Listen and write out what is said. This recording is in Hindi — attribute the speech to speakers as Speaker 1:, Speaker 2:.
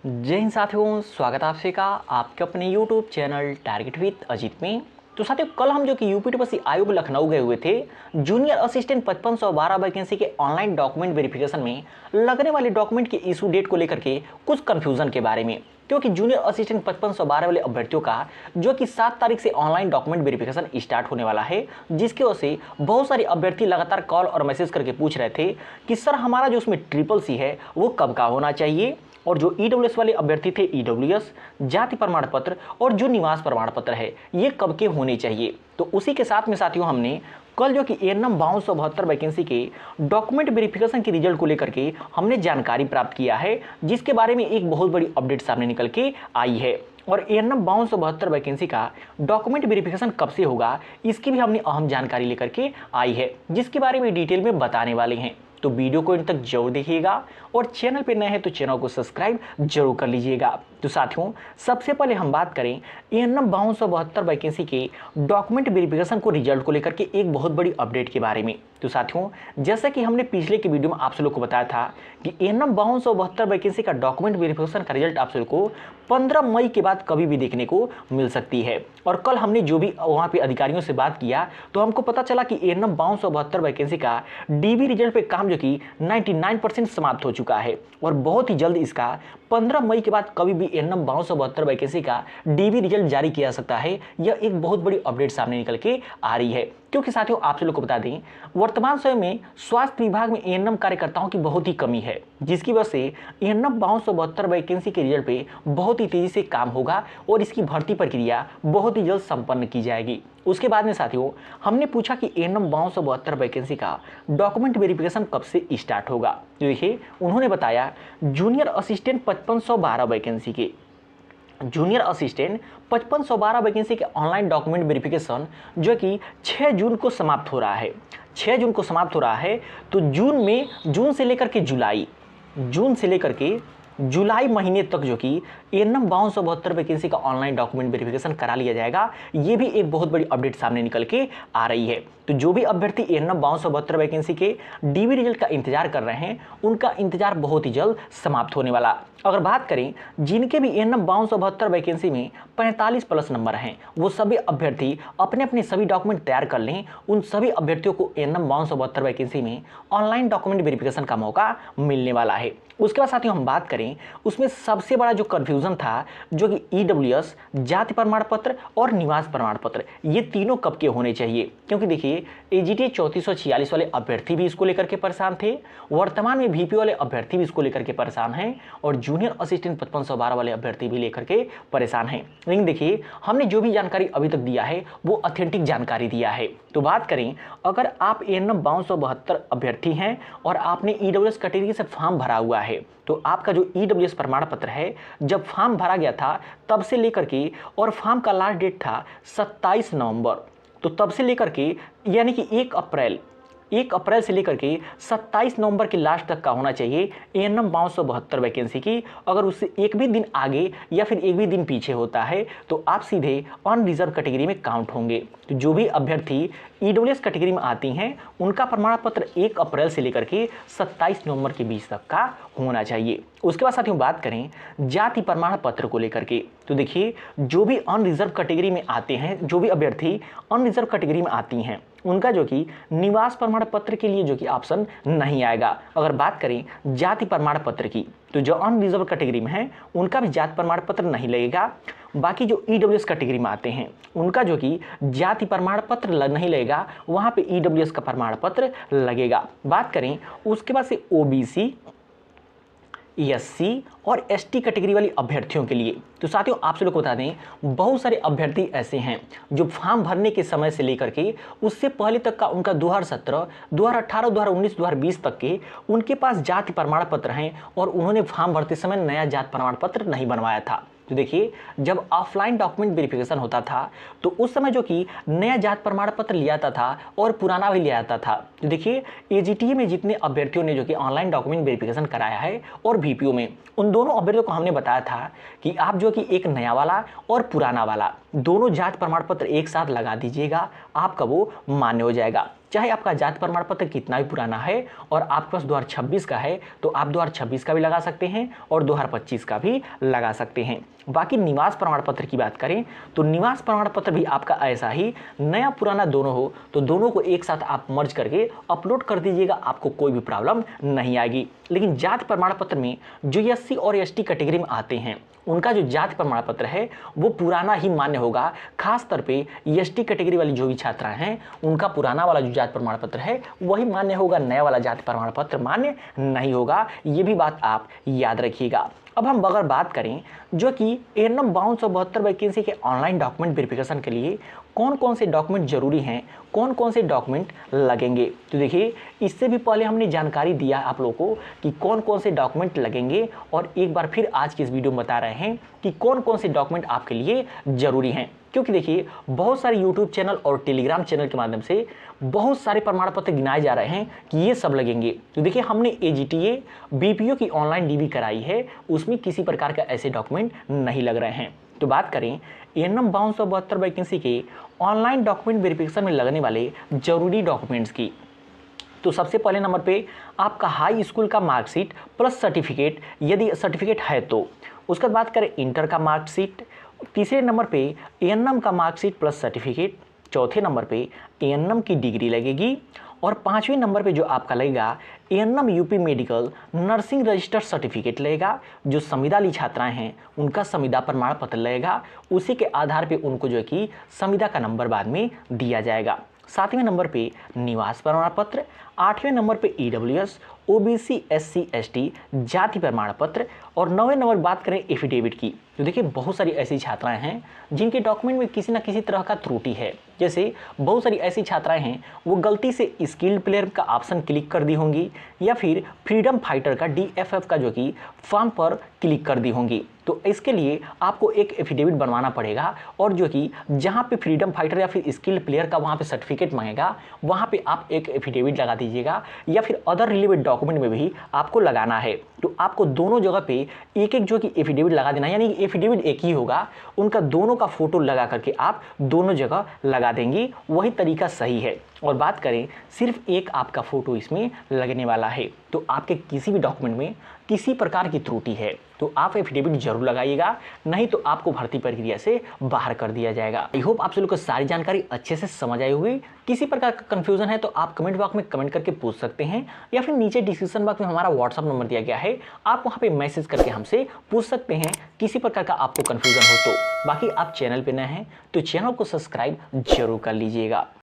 Speaker 1: जय हिंद साथियों, स्वागत है आपसे का आपके अपने YouTube channel target with Ajit में। तो साथियों, कल हम जो कि यूपी टीपीएससी आयोग लखनऊ गए हुए थे, जूनियर असिस्टेंट 5512 वैकेंसी के ऑनलाइन डॉक्यूमेंट वेरिफिकेशन में लगने वाले डॉक्यूमेंट के इशू डेट को लेकर के कुछ कंफ्यूजन के बारे में। क्योंकि जूनियर असिस्टेंट 5512 वाले अभ्यर्थियों का जो कि 7 तारीख से ऑनलाइन डॉक्यूमेंट वेरिफिकेशन स्टार्ट होने वाला है, जिसकी वजह से बहुत सारे अभ्यर्थी लगातार कॉल और मैसेज करके पूछ रहे थे कि सर हमारा जो उसमें ट्रिपल सी है वो कब का होना चाहिए, और जो ईडब्ल्यूएस वाले अभ्यर्थी थे ईडब्ल्यूएस, जाति प्रमाण पत्र और जो निवास प्रमाण पत्र है ये कब के होने चाहिए। तो उसी के साथ में साथियों, हमने कल जो कि एएनएम 5272 वैकेंसी के डॉक्यूमेंट वेरिफिकेशन के रिजल्ट को लेकर के हमने जानकारी प्राप्त किया है, जिसके बारे में एक बहुत बड़ी अपडेट सामने निकल के आई है। और एएनएम 5272 वैकेंसी का डॉक्यूमेंट वेरिफिकेशन कब से होगा, इसकी भी हमने अहम जानकारी लेकर के आई है, जिसके बारे में डिटेल में बताने वाले हैं। तो वीडियो को इन तक जरूर देखिएगा और चैनल पे नए हैं तो चैनल को सब्सक्राइब जरूर कर लीजिएगा। तो साथियों, सबसे पहले हम बात करें एएनएम 5272 वैकेंसी के डॉक्यूमेंट वेरिफिकेशन को रिजल्ट को लेकर के एक बहुत बड़ी अपडेट के बारे में। तो साथियों, जैसा कि हमने पिछले के वीडियो में आप सब लोग को बताया था कि एएनएम 5272 वैकेंसी का डॉक्यूमेंट वेरिफिकेशन का रिजल्ट आप सब को 15 मई के बाद कभी भी देखने को मिल सकती है। और कल हमने जो भी वहाँ पे अधिकारियों से बात किया तो हमको पता चला कि एएनएम 5272 वैकेंसी का डीबी रिजल्ट पे काम जो कि 99% समाप्त हो चुका है, और बहुत ही जल्द इसका 15 मई के बाद कभी भी एएनएम 5272 वैकेंसी का डीबी रिजल्ट जारी किया जा सकता है। यह एक बहुत बड़ी अपडेट सामने निकल के आ रही है, क्योंकि साथियों आप सब लोग को बता दें, वर्तमान समय में स्वास्थ्य विभाग में एएनएम कार्यकर्ताओं की बहुत ही कमी है, जिसकी वजह से एएनएम 5272 वैकेंसी के रिजल्ट पे बहुत ही तेजी से काम होगा और इसकी भर्ती प्रक्रिया बहुत ही जल्द संपन्न की जाएगी। उसके बाद में साथियों, हमने पूछा कि एएनएम 5272 वैकेंसी का डॉक्यूमेंट वेरिफिकेशन कब से स्टार्ट होगा। तो देखिए, उन्होंने बताया जूनियर असिस्टेंट 5512 वैकेंसी के जूनियर असिस्टेंट 5512 वैकेंसी के ऑनलाइन डॉक्यूमेंट वेरिफिकेशन जो कि 6 जून को समाप्त हो रहा है। 6 जून को समाप्त हो रहा है। तो जून से लेकर के जुलाई महीने तक जो कि एएनएम 5272 वैकेंसी का ऑनलाइन डॉक्यूमेंट वेरिफिकेशन करा लिया जाएगा। ये भी एक बहुत बड़ी अपडेट सामने निकल के आ रही है। तो जो भी अभ्यर्थी एएनएम 5272 वैकेंसी के डीबी रिजल्ट का इंतजार कर रहे हैं, उनका इंतजार बहुत ही जल्द समाप्त होने वाला। अगर बात करें जिनके भी एएनएम 5272 वैकेंसी में 45 प्लस नंबर हैं, वो सभी अभ्यर्थी अपने अपने सभी डॉक्यूमेंट तैयार कर लें। उन सभी अभ्यर्थियों को एएनएम 5272 वैकेंसी में ऑनलाइन डॉक्यूमेंट वेरिफिकेशन का मौका मिलने वाला है। उसके बाद साथियों हम बात करें, उसमें सबसे बड़ा जो कन्फ्यूजन था जो कि ईडब्ल्यूएस, जाति प्रमाण पत्र और निवास प्रमाण पत्र, ये तीनों कब के होने चाहिए। क्योंकि देखिए, एजीटी 3446 वाले अभ्यर्थी भी इसको लेकर के परेशान थे, वर्तमान में भीपी वाले अभ्यर्थी भी इसको लेकर के परेशान हैं, और जूनियर असिस्टेंट 5512 वाले अभ्यर्थी भी लेकर के परेशान हैं। लेकिन देखिए, हमने जो भी जानकारी अभी तक दिया है वो ऑथेंटिक जानकारी दिया है। तो बात करें, अगर आप एएनएम 5272 अभ्यर्थी हैं और आपने ईडब्ल्यूएस कैटेगरी से फॉर्म भरा हुआ है, तो आपका जो ईडब्ल्यूएस प्रमाण पत्र है, जब फॉर्म भरा गया था तब से लेकर के, और फॉर्म का लास्ट डेट था 27 नवंबर, तो तब से लेकर के यानी कि 1 अप्रैल से लेकर के 27 नवंबर के लास्ट तक का होना चाहिए एएनएम 5272 वैकेंसी की। अगर उससे एक भी दिन आगे या फिर एक भी दिन पीछे होता है तो आप सीधे अनरिजर्व कैटेगरी में काउंट होंगे। तो जो भी अभ्यर्थी ईडब्ल्यूएस कैटेगरी में आती हैं, उनका प्रमाण पत्र 1 अप्रैल से लेकर के 27 नवंबर के बीच तक का होना चाहिए। उसके बाद साथियों बात करें जाति प्रमाण पत्र को लेकर के, तो देखिए, जो भी अनरिजर्व कैटेगरी में आते हैं, जो भी अभ्यर्थी अनरिजर्व कैटेगरी में आती हैं, उनका जो कि निवास प्रमाण पत्र के लिए जो कि ऑप्शन नहीं आएगा। अगर बात करें जाति प्रमाण पत्र की, तो जो अनरिजर्व कैटेगरी में है उनका भी जाति प्रमाण पत्र नहीं लगेगा। बाकी जो ईडब्ल्यूएस कैटेगरी में आते हैं उनका जो कि जाति प्रमाण पत्र नहीं लगेगा, वहाँ पे ईडब्ल्यूएस का प्रमाण पत्र लगेगा। बात करें उसके बाद से ओबीसी, एससी और एसटी कैटेगरी वाली अभ्यर्थियों के लिए, तो साथियों आप सब लोग को बता दें, बहुत सारे अभ्यर्थी ऐसे हैं जो फॉर्म भरने के समय से लेकर के उससे पहले तक का उनका 2017, 2018, 2019, 2020 तक के उनके पास जाति प्रमाण पत्र हैं, और उन्होंने फॉर्म भरते समय नया जाति प्रमाण पत्र नहीं बनवाया था। तो देखिए, जब ऑफलाइन डॉक्यूमेंट वेरिफिकेशन होता था तो उस समय जो कि नया जाति प्रमाण पत्र लिया जाता था और पुराना भी लिया जाता था। तो देखिए, एजीटी में जितने अभ्यर्थियों ने जो कि ऑनलाइन डॉक्यूमेंट वेरिफिकेशन कराया है और भीपीओ में, उन दोनों अभ्यर्थियों को हमने बताया था कि आप जो कि एक नया वाला और पुराना वाला दोनों जाति प्रमाण पत्र एक साथ लगा दीजिएगा, आपका वो मान्य हो जाएगा। चाहे आपका जाति प्रमाण पत्र कितना भी पुराना है और आपके पास 2026 का है तो आप 2026 का भी लगा सकते हैं और 2025 का भी लगा सकते हैं। बाकी निवास प्रमाण पत्र की बात करें तो निवास प्रमाण पत्र भी आपका ऐसा ही नया पुराना दोनों हो तो दोनों को एक साथ आप मर्ज करके अपलोड कर दीजिएगा, आपको कोई भी प्रॉब्लम नहीं आएगी। लेकिन जाति प्रमाण पत्र में जो एससी और एसटी कैटेगरी में आते हैं उनका जो जाति प्रमाण पत्र है वो पुराना ही मान्य होगा। खास तौर पे एसटी कैटेगरी वाली जो भी छात्राएं हैं उनका पुराना वाला जो जाति प्रमाण पत्र है वही मान्य होगा, नया वाला जाति प्रमाण पत्र मान्य नहीं होगा। ये भी बात आप याद रखिएगा। अब हम अगर बात करें जो कि एएनएम 5272 वैकेंसी के ऑनलाइन डॉक्यूमेंट वेरिफिकेशन के लिए कौन कौन से डॉक्यूमेंट जरूरी हैं, कौन कौन से डॉक्यूमेंट लगेंगे, तो देखिए इससे भी पहले हमने जानकारी दिया आप लोगों को कि कौन कौन से डॉक्यूमेंट लगेंगे और एक बार फिर आज की इस वीडियो में बता रहे हैं कि कौन कौन से डॉक्यूमेंट आपके लिए जरूरी हैं। क्योंकि देखिए बहुत सारे यूट्यूब चैनल और टेलीग्राम चैनल के माध्यम से बहुत सारे प्रमाण पत्र गिनाए जा रहे हैं कि ये सब लगेंगे। तो देखिए हमने एजीटीए बीपीओ की ऑनलाइन डीबी कराई है, उसमें किसी प्रकार का ऐसे डॉक्यूमेंट नहीं लग रहे हैं। तो बात करें एएनएम 5272 वैकेंसी के ऑनलाइन डॉक्यूमेंट वेरिफिकेशन में लगने वाले जरूरी डॉक्यूमेंट्स की, तो सबसे पहले नंबर पे आपका हाई स्कूल का मार्कशीट प्लस सर्टिफिकेट, यदि सर्टिफिकेट है तो। उसके बाद बात करें इंटर का मार्कशीट, तीसरे नंबर पे एएनएम का मार्कशीट प्लस सर्टिफिकेट, चौथे नंबर पे एएनएम की डिग्री लगेगी और पांचवें नंबर पे जो आपका लगेगा ANM UP medical nursing registered certificate लगेगा। जो संविदा ली छात्राएं हैं उनका संविदा प्रमाण पत्र लगेगा, उसी के आधार पे उनको जो है कि संविदा का नंबर बाद में दिया जाएगा। सातवें नंबर पे निवास प्रमाण पत्र, आठवें नंबर पे ईडब्ल्यूएस ओबीसी एससी एसटी जाति प्रमाण पत्र और नौवें नंबर बात करें एफिडेविट की, तो देखिए बहुत सारी ऐसी छात्राएं हैं जिनके डॉक्यूमेंट में किसी न किसी तरह का त्रुटि है। जैसे बहुत सारी ऐसी छात्राएं हैं वो गलती से स्किल्ड प्लेयर का ऑप्शन क्लिक कर दी होंगी या फिर फ्रीडम फाइटर का डीएफएफ का जो कि फॉर्म पर क्लिक कर दी होंगी। तो इसके लिए आपको एक एफिडेविट बनवाना पड़ेगा और जो कि जहाँ पे फ्रीडम फाइटर या फिर स्किल्ड प्लेयर का वहाँ पे सर्टिफिकेट मांगेगा वहाँ पे आप एक एफिडेविट लगा दीजिएगा या फिर अदर रिलेवेंट डॉक्यूमेंट में भी आपको लगाना है। तो आपको दोनों जगह पे एक एक जो कि एफिडेविट लगा देना है, यानी एफिडेविट एक ही होगा, उनका दोनों का फोटो लगा करके आप दोनों जगह लगा देंगी, वही तरीका सही है। और बात करें सिर्फ एक आपका फोटो इसमें लगने वाला है। तो आपके किसी भी डॉक्यूमेंट में किसी प्रकार की त्रुटि है तो आप एफिडेविट जरूर लगाइएगा, नहीं तो आपको भर्ती प्रक्रिया से बाहर कर दिया जाएगा। आई होप आप सभी को सारी जानकारी अच्छे से समझ आई होगी। किसी प्रकार का कंफ्यूजन है तो आप कमेंट बॉक्स में कमेंट करके पूछ सकते हैं या फिर नीचे डिस्क्रिप्शन बॉक्स में हमारा व्हाट्सअप नंबर दिया गया है, आप वहाँ पे मैसेज करके हमसे पूछ सकते हैं किसी प्रकार का आपको कंफ्यूजन हो तो। बाकी आप चैनल पे नए हैं तो चैनल को सब्सक्राइब जरूर कर लीजिएगा।